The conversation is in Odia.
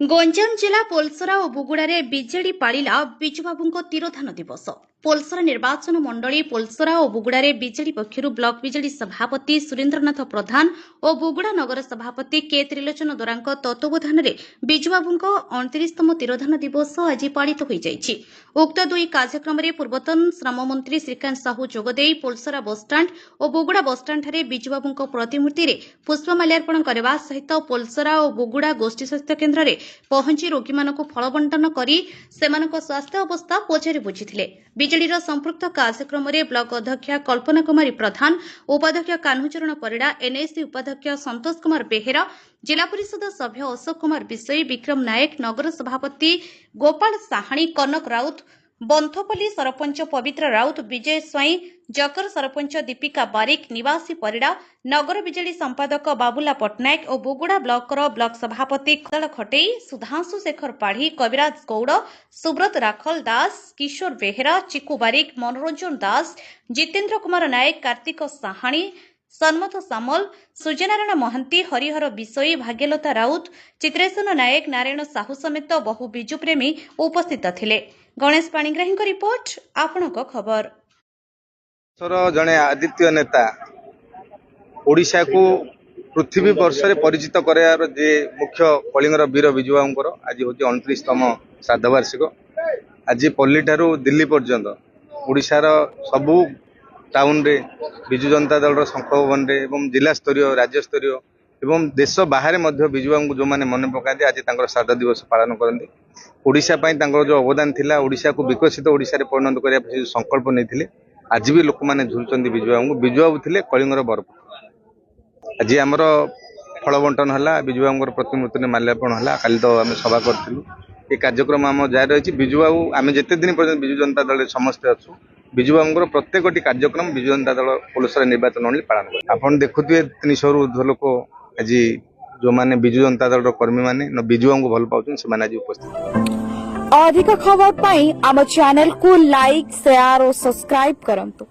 ଗଞ୍ଜାମ ଜିଲ୍ଲା ପୋଲସରା ଓ ବୁଗୁଡାରେ ବିଜେଡି ପାଳିଲା ବିଜୁବାବୁଙ୍କ ତିରୋଧାନ ଦିବସ। ପୋଲସରା ନିର୍ବାଚନ ମଣ୍ଡଳୀ ପୋଲସରା ଓ ବୁଗୁଡାରେ ବିଜେଡି ପକ୍ଷରୁ ବ୍ଲକ ବିଜେଡି ସଭାପତି ସୁରେନ୍ଦ୍ରନାଥ ପ୍ରଧାନ ଓ ବୁଗୁଡା ନଗର ସଭାପତି କେ ତ୍ରିଲୋଚନ ଦୋରାଙ୍କ ତତ୍ତ୍ୱାବଧାନରେ ବିଜୁବାବୁଙ୍କ 29ତମ ତିରୋଧାନ ଦିବସ ଆଜି ପାଳିତ ହୋଇଯାଇଛି। ଉକ୍ତ ଦୁଇ କାର୍ଯ୍ୟକ୍ରମରେ ପୂର୍ବତନ ଶ୍ରମମନ୍ତ୍ରୀ ଶ୍ରୀକାନ୍ତ ସାହୁ ଯୋଗଦେଇ ପୋଲସରା ବସ୍ଷ୍ଟାଣ୍ଡ ଓ ବୁଗୁଡା ବସ୍ଷ୍ଟାଣ୍ଡଠାରେ ବିଜୁବାବୁଙ୍କ ପ୍ରତିମୂର୍ତ୍ତିରେ ପୁଷ୍ପମାଲ୍ୟାର୍ପଣ କରିବା ସହିତ ପୋଲସରା ଓ ବୁଗୁଡା ଗୋଷ୍ଠୀ ସ୍ୱାସ୍ଥ୍ୟ କେନ୍ଦ୍ରରେ ପହଞ୍ଚି ରୋଗୀମାନଙ୍କୁ ଫଳ ବଣ୍ଟନ କରି ସେମାନଙ୍କ ସ୍ୱାସ୍ଥ୍ୟ ଅବସ୍ଥା ପଚାରି ବୁଝିଥିଲେ। ବିଜେଡିର ସମ୍ପୃକ୍ତ କାର୍ଯ୍ୟକ୍ରମରେ ବ୍ଲକ ଅଧ୍ୟକ୍ଷା କଳ୍ପନା କୁମାରୀ ପ୍ରଧାନ, ଉପାଧ୍ୟକ୍ଷ କାହ୍ନୁଚରଣ ପରିଡ଼ା, ଏନ୍ଏସି ଉପାଧ୍ୟକ୍ଷ ସନ୍ତୋଷ କୁମାର ବେହେରା, ଜିଲ୍ଲା ପରିଷଦ ସଭ୍ୟ ଅଶୋକ କୁମାର ବିଷୋଇ, ବିକ୍ରମ ନାୟକ, ନଗର ସଭାପତି ଗୋପାଳ ସାହାଣୀ, କନକ ରାଉତ, ବନ୍ଥପଲ୍ଲୀ ସରପଞ୍ଚ ପବିତ୍ର ରାଉତ, ବିଜୟ ସ୍ୱାଇଁ, ଜକର ସରପଞ୍ଚ ଦୀପିକା ବାରିକ, ନିବାସୀ ପରିଡ଼ା, ନଗର ବିଜେଡି ସମ୍ପାଦକ ବାବୁଲା ପଟ୍ଟନାୟକ ଓ ବୁଗୁଡା ବ୍ଲକର ବ୍ଲକ ସଭାପତି କଦଳ ଖଟେଇ, ସୁଧାଂଶୁ ଶେଖର ପାଢ଼ୀ, କବିରାଜ ଗୌଡ଼, ସୁବ୍ରତ ରାଖଲ ଦାସ, କିଶୋର ବେହେରା, ଚିକୁ ବାରିକ, ମନୋରଞ୍ଜନ ଦାସ, ଜିତେନ୍ଦ୍ର କୁମାର ନାୟକ, କାର୍ତ୍ତିକ ସାହାଣୀ, ସନ୍ମଥ ସାମଲ, ସୂର୍ଯ୍ୟନାରାୟଣ ମହାନ୍ତି, ହରିହର ବିଷୋଇ, ଭାଗ୍ୟଲତା ରାଉତ, ଚିତ୍ରେଶ୍ୱର ନାୟକ, ନାରାୟଣ ସାହୁ ସମେତ ବହୁ ବିଜୁପ୍ରେମୀ ଉପସ୍ଥିତ ଥିଲେ। ଗଣେଶ ପାଣିଗ୍ରାହୀଙ୍କ ରିପୋର୍ଟ, ଆପଣଙ୍କ ଖବର। ଜଣେ ଆଦିତ୍ୟ ନେତା ओडिशा को पृथ्वी वर्षे परिचित करार जे मुख्य कलिंगर वीर विजुबाबुंकर आज हूँ 29तम श्राद्धवार्षिक। आज पल्ली ठारू दिल्ली पर्यंत ओडिशार सबू टाउन रे विजु जनता दल शंख भवन रे एवं जिला स्तरीय राज्य स्तरीय एवं देश बाहर विजुबाबू जो मैंने मन पकाते आज श्राद्ध दिवस पालन करते। ओडिशा जो अवदान थिला ओडिशा को विकसित ओडिशा रे परिणत करने संकल्प नहीं आज भी लोक मैंने झुलुंट विजुबाबू। विजुबाबू थे कलिंगर बरपुत्र। आज आमर फल बंटन है विजुबाबू प्रतिमूर्ति माल्यार्पण है। काली तो आम सभा करूँ ये कार्यक्रम आम जारी रही। विजुबाबू आम जिते दिन पर्यटन विजु जनता दल समस्ते अच्छु विजुबाबू प्रत्येक कार्यक्रम विजु जनता दल पुलिसर निर्वाचन मंडली पालन कर। आप देखुए 300 ऊर्ध्व लोक आज जो मैंने विजु जनता दल कर्मी मैंने विजुबाबू भल पाँच से आज उपस्थित। अधिक खबर पाई आम चैनल को लाइक शेयर और सब्सक्राइब करंतु।